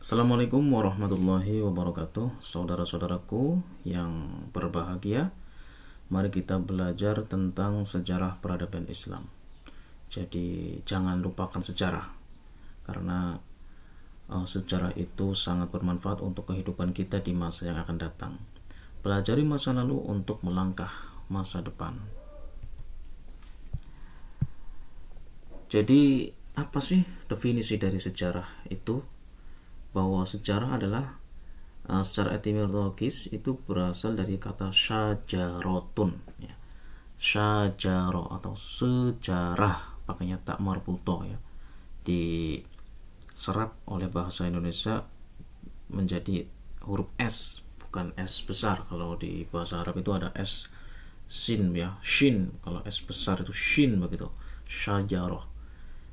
Assalamualaikum warahmatullahi wabarakatuh. Saudara-saudaraku yang berbahagia, mari kita belajar tentang sejarah peradaban Islam. Jadi jangan lupakan sejarah, karena sejarah itu sangat bermanfaat untuk kehidupan kita di masa yang akan datang. Pelajari masa lalu untuk melangkah masa depan. Jadi apa sih definisi dari sejarah itu? Bahwa sejarah adalah secara etimologis itu berasal dari kata syajarotun ya. Syajaro atau sejarah pakainya tak marbuto ya, diserap oleh bahasa Indonesia menjadi huruf S, bukan S besar. Kalau di bahasa Arab itu ada S sin ya, shin. Kalau S besar itu shin begitu, syajaroh.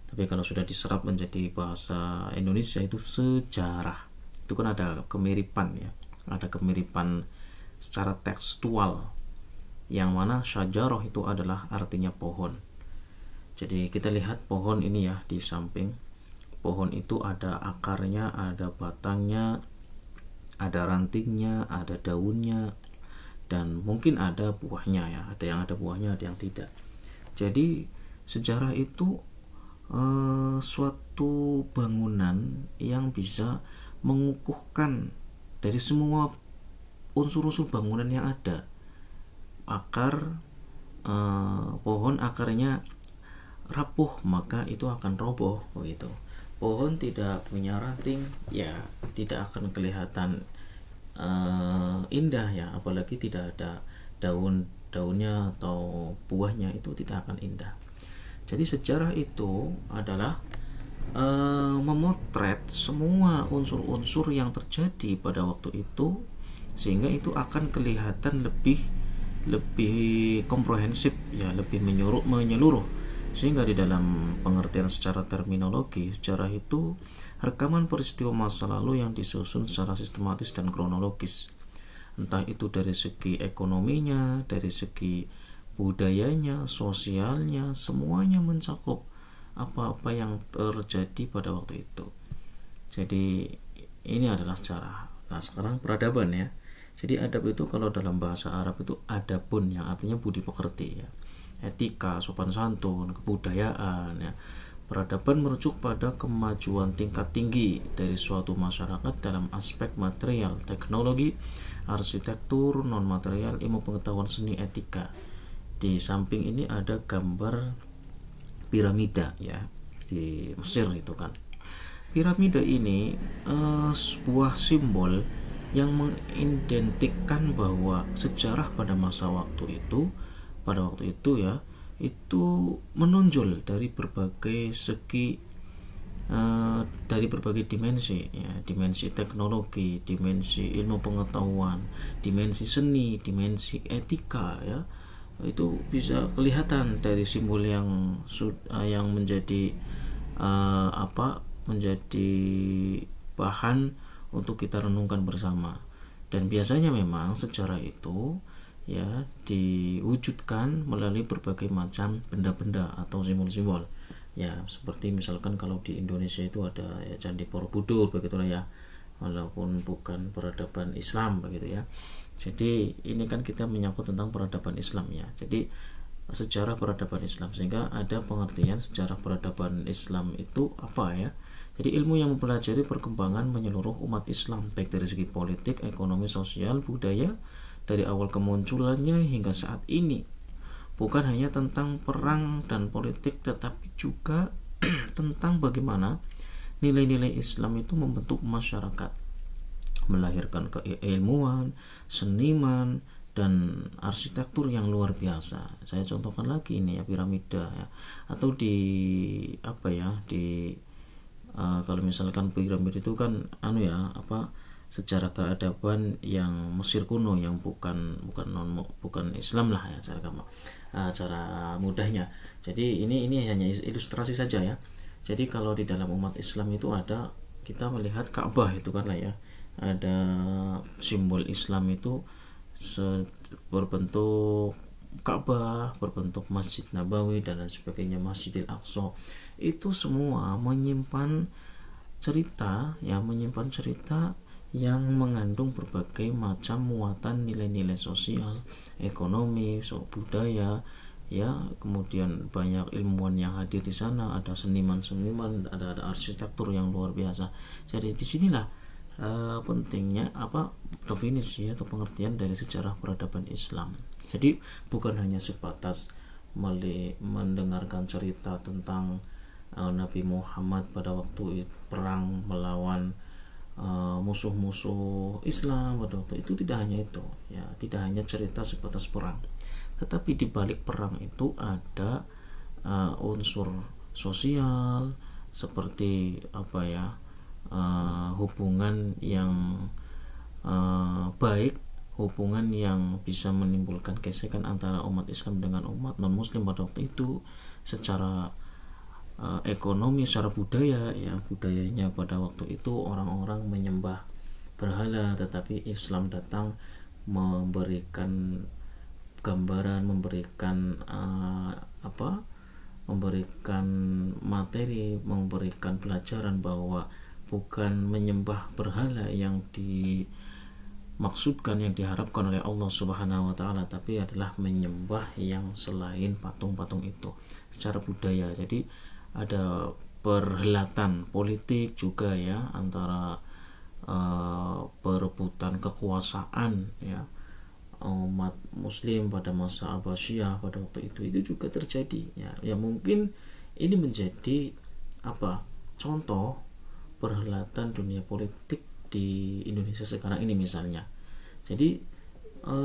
Tapi kalau sudah diserap menjadi bahasa Indonesia itu sejarah. Itu kan ada kemiripan ya, ada kemiripan secara tekstual, yang mana syajarah itu adalah artinya pohon. Jadi kita lihat pohon ini ya di samping. Pohon itu ada akarnya, ada batangnya, ada rantingnya, ada daunnya, dan mungkin ada buahnya ya. Ada yang ada buahnya, ada yang tidak. Jadi sejarah itu suatu bangunan yang bisa mengukuhkan dari semua unsur-unsur bangunan yang ada. Akar pohon akarnya rapuh, maka itu akan roboh begitu. Pohon tidak punya ranting, ya tidak akan kelihatan indah ya, apalagi tidak ada daunnya atau buahnya, itu tidak akan indah. Jadi sejarah itu adalah memotret semua unsur-unsur yang terjadi pada waktu itu, sehingga itu akan kelihatan lebih komprehensif ya, lebih menyeluruh. Sehingga di dalam pengertian secara terminologi, sejarah itu rekaman peristiwa masa lalu yang disusun secara sistematis dan kronologis. Entah itu dari segi ekonominya, dari segi budayanya, sosialnya, semuanya mencakup apa-apa yang terjadi pada waktu itu. Jadi ini adalah sejarah. Nah sekarang peradaban ya. Jadi adab itu kalau dalam bahasa Arab itu adabun, yang artinya budi pekerti ya, etika, sopan santun, kebudayaan ya. Peradaban merujuk pada kemajuan tingkat tinggi dari suatu masyarakat dalam aspek material, teknologi, arsitektur, non material, ilmu pengetahuan, seni, etika. Di samping ini ada gambar piramida ya, di Mesir itu kan. Piramida ini sebuah simbol yang mengidentikan bahwa sejarah pada pada waktu itu ya, itu menonjol dari berbagai segi, dari berbagai dimensi ya, dimensi teknologi, dimensi ilmu pengetahuan, dimensi seni, dimensi etika ya. Itu bisa kelihatan dari simbol yang menjadi menjadi bahan untuk kita renungkan bersama. Dan biasanya memang sejarah itu ya diwujudkan melalui berbagai macam benda-benda atau simbol-simbol ya, seperti misalkan kalau di Indonesia itu ada ya, Candi Borobudur begitulah ya, walaupun bukan peradaban Islam begitu ya. Jadi ini kan kita menyangkut tentang peradaban Islam ya. Jadi sejarah peradaban Islam, sehingga ada pengertian sejarah peradaban Islam itu apa ya. Jadi ilmu yang mempelajari perkembangan menyeluruh umat Islam, baik dari segi politik, ekonomi, sosial, budaya, dari awal kemunculannya hingga saat ini. Bukan hanya tentang perang dan politik, tetapi juga tentang bagaimana nilai-nilai Islam itu membentuk masyarakat, melahirkan keilmuan, seniman, dan arsitektur yang luar biasa. Saya contohkan lagi ini ya, piramida ya, atau kalau misalkan piramida itu kan sejarah keadaban yang Mesir kuno, yang bukan Islam lah ya, cara mudahnya. Jadi ini hanya ilustrasi saja ya. Jadi kalau di dalam umat Islam itu ada, kita melihat Ka'bah itu kan lah ya, ada simbol Islam itu berbentuk Ka'bah, berbentuk Masjid Nabawi dan lain sebagainya, Masjidil Aqsa. Itu semua menyimpan cerita, ya, menyimpan cerita yang mengandung berbagai macam muatan nilai-nilai sosial, ekonomi, budaya, ya. Kemudian banyak ilmuwan yang hadir di sana, ada seniman-seniman, ada arsitektur yang luar biasa. Jadi disinilah pentingnya definisi atau pengertian dari sejarah peradaban Islam. Jadi bukan hanya sebatas mendengarkan cerita tentang Nabi Muhammad pada waktu perang melawan musuh-musuh Islam pada waktu itu. Tidak hanya itu, ya, tidak hanya cerita sebatas perang, tetapi di balik perang itu ada unsur sosial seperti hubungan yang baik, hubungan yang bisa menimbulkan gesekan antara umat Islam dengan umat non Muslim pada waktu itu, secara ekonomi, secara budaya, ya, budayanya pada waktu itu orang-orang menyembah berhala, tetapi Islam datang memberikan gambaran, memberikan materi, memberikan pelajaran bahwa bukan menyembah berhala yang dimaksudkan, yang diharapkan oleh Allah Subhanahu wa taala, tapi adalah menyembah yang selain patung-patung itu secara budaya. Jadi ada perhelatan politik juga, ya, antara perebutan kekuasaan, ya, umat Muslim pada masa Abbasiyah pada waktu itu juga terjadi, ya mungkin ini menjadi contoh perhelatan dunia politik di Indonesia sekarang ini misalnya. Jadi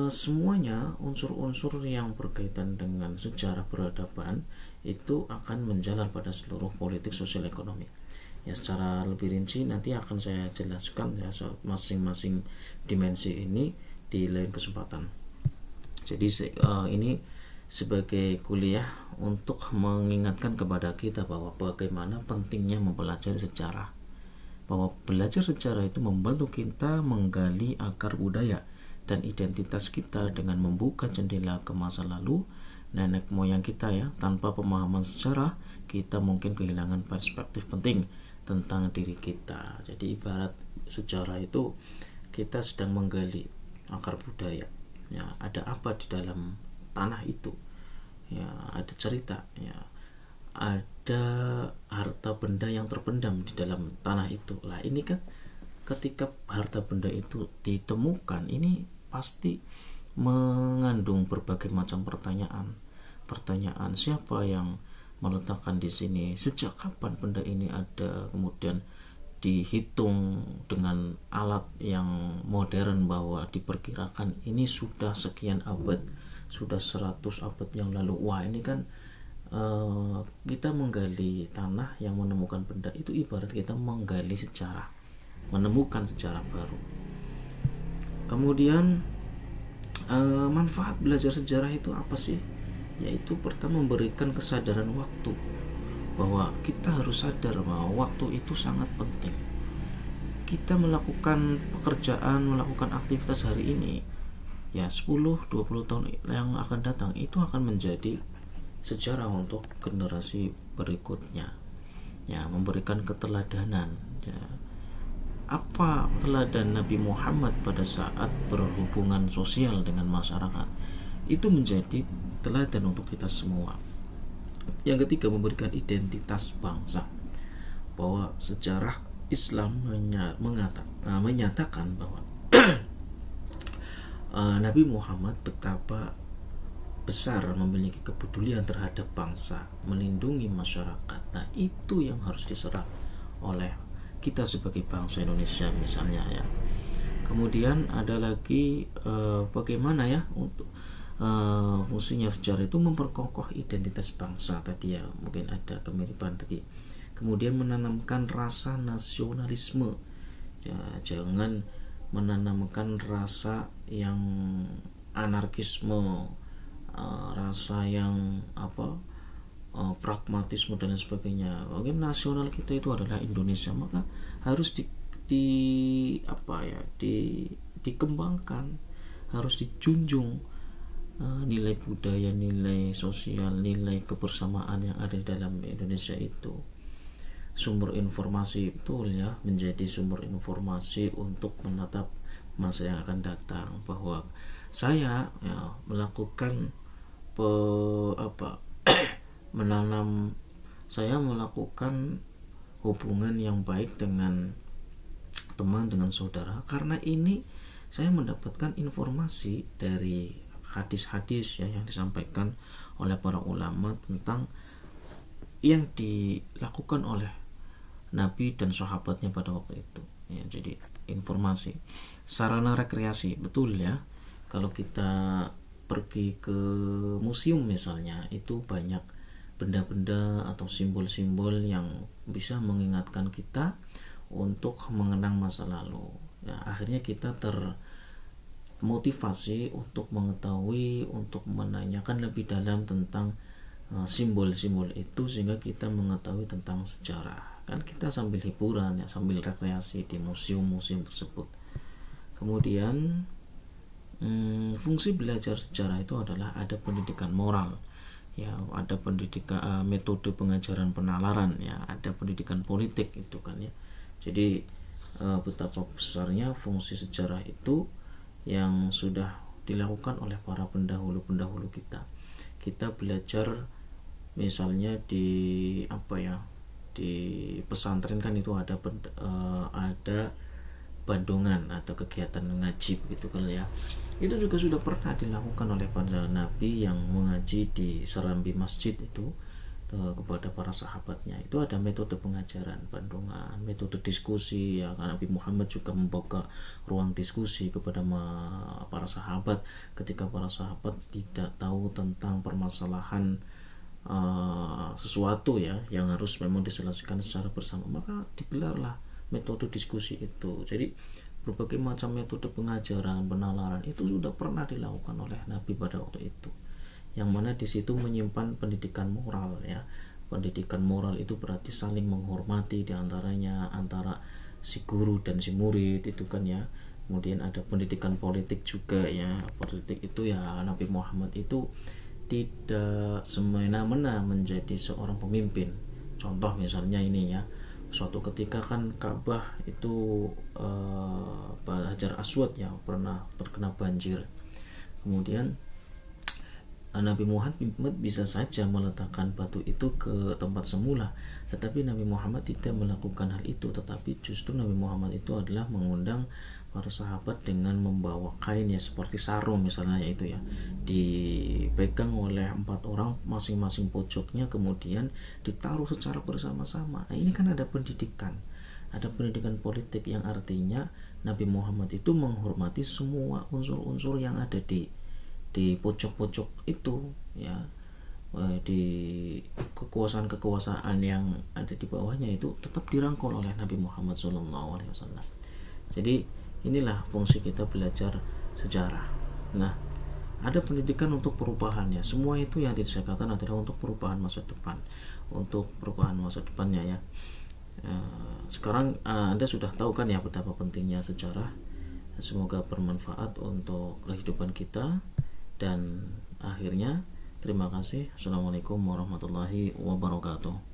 semuanya unsur-unsur yang berkaitan dengan sejarah peradaban itu akan menjalar pada seluruh politik sosial ekonomi. Ya, secara lebih rinci nanti akan saya jelaskan, ya, masing-masing dimensi ini di lain kesempatan. Jadi ini sebagai kuliah untuk mengingatkan kepada kita bahwa bagaimana pentingnya mempelajari sejarah, bahwa belajar sejarah itu membantu kita menggali akar budaya dan identitas kita dengan membuka jendela ke masa lalu nenek moyang kita, ya. Tanpa pemahaman sejarah kita mungkin kehilangan perspektif penting tentang diri kita. Jadi ibarat sejarah itu kita sedang menggali akar budaya, ya, ada apa di dalam tanah itu, ya, ada cerita, ya, ada harta benda yang terpendam di dalam tanah itu. Lah ini kan ketika harta benda itu ditemukan, ini pasti mengandung berbagai macam pertanyaan siapa yang meletakkan di sini, sejak kapan benda ini ada, kemudian dihitung dengan alat yang modern bahwa diperkirakan ini sudah sekian abad, sudah 100 abad yang lalu. Wah, ini kan kita menggali tanah yang menemukan benda itu ibarat kita menggali sejarah, menemukan sejarah baru. Kemudian manfaat belajar sejarah itu apa sih? Yaitu pertama memberikan kesadaran waktu, bahwa kita harus sadar bahwa waktu itu sangat penting. Kita melakukan pekerjaan, melakukan aktivitas hari ini, ya, 10-20 tahun yang akan datang itu akan menjadi sejarah untuk generasi berikutnya, ya, memberikan keteladanan, ya. Apa teladan Nabi Muhammad pada saat berhubungan sosial dengan masyarakat itu menjadi teladan untuk kita semua. Yang ketiga, memberikan identitas bangsa, bahwa sejarah Islam menyatakan bahwa Nabi Muhammad betapa besar memiliki kepedulian terhadap bangsa, melindungi masyarakat. Nah, itu yang harus diserap oleh kita sebagai bangsa Indonesia misalnya, ya. Kemudian ada lagi bagaimana, ya, untuk fungsinya sejarah itu memperkokoh identitas bangsa tadi, ya, mungkin ada kemiripan tadi. Kemudian menanamkan rasa nasionalisme, ya, jangan menanamkan rasa yang anarkisme, rasa yang pragmatisme dan lain sebagainya. Mungkin nasional kita itu adalah Indonesia, maka harus dikembangkan, harus dijunjung nilai budaya, nilai sosial, nilai kebersamaan yang ada di dalam Indonesia itu. sumber informasi, betul ya, menjadi sumber informasi untuk menatap masa yang akan datang, bahwa saya ya melakukan apa menanam, saya melakukan hubungan yang baik dengan teman, dengan saudara, karena ini saya mendapatkan informasi dari hadis-hadis ya yang disampaikan oleh para ulama tentang yang dilakukan oleh Nabi dan sahabatnya pada waktu itu ya. Jadi informasi, sarana rekreasi, betul ya, kalau kita pergi ke museum misalnya, itu banyak benda-benda atau simbol-simbol yang bisa mengingatkan kita untuk mengenang masa lalu ya. Akhirnya kita termotivasi untuk mengetahui, untuk menanyakan lebih dalam tentang simbol-simbol itu, sehingga kita mengetahui tentang sejarah. Kan kita sambil hiburan ya, sambil rekreasi di museum-museum tersebut. Kemudian fungsi belajar sejarah itu adalah ada pendidikan moral ya, ada pendidikan metode pengajaran penalaran ya, ada pendidikan politik itu kan ya. Jadi betapa besarnya fungsi sejarah itu yang sudah dilakukan oleh para pendahulu kita. Kita belajar misalnya di di pesantren kan itu ada bandungan, ada kegiatan ngaji gitu kan ya. Itu juga sudah pernah dilakukan oleh para nabi yang mengaji di serambi masjid itu kepada para sahabatnya. Itu ada metode pengajaran bandungan, metode diskusi ya, karena Nabi Muhammad juga membuka ruang diskusi kepada para sahabat ketika para sahabat tidak tahu tentang permasalahan sesuatu ya yang harus memang diselesaikan secara bersama, maka digelarlah metode diskusi itu. Jadi berbagai macam metode pengajaran penalaran itu sudah pernah dilakukan oleh Nabi pada waktu itu, yang mana di situ menyimpan pendidikan moral ya. Pendidikan moral itu berarti saling menghormati diantaranya, antara si guru dan si murid itu kan ya. Kemudian ada pendidikan politik juga ya. Politik itu ya, Nabi Muhammad itu tidak semena-mena menjadi seorang pemimpin. Contoh misalnya ini ya, suatu ketika kan Ka'bah itu Hajar Aswad ya pernah terkena banjir. Kemudian Nabi Muhammad bisa saja meletakkan batu itu ke tempat semula, tetapi Nabi Muhammad tidak melakukan hal itu. Tetapi justru Nabi Muhammad itu adalah mengundang para sahabat dengan membawa kain ya, seperti sarung misalnya itu ya, dipegang oleh 4 orang masing-masing pojoknya, kemudian ditaruh secara bersama-sama. Nah, ini kan ada pendidikan politik yang artinya Nabi Muhammad itu menghormati semua unsur-unsur yang ada di pojok-pojok itu ya, di kekuasaan yang ada di bawahnya itu tetap dirangkul oleh Nabi Muhammad SAW. Jadi inilah fungsi kita belajar sejarah. Nah, ada pendidikan untuk perubahan ya. Semua itu yang disebutkan adalah untuk perubahan masa depan, untuk perubahan masa depannya ya. Sekarang Anda sudah tahu kan ya betapa pentingnya sejarah. Semoga bermanfaat untuk kehidupan kita. Dan akhirnya terima kasih. Assalamualaikum warahmatullahi wabarakatuh.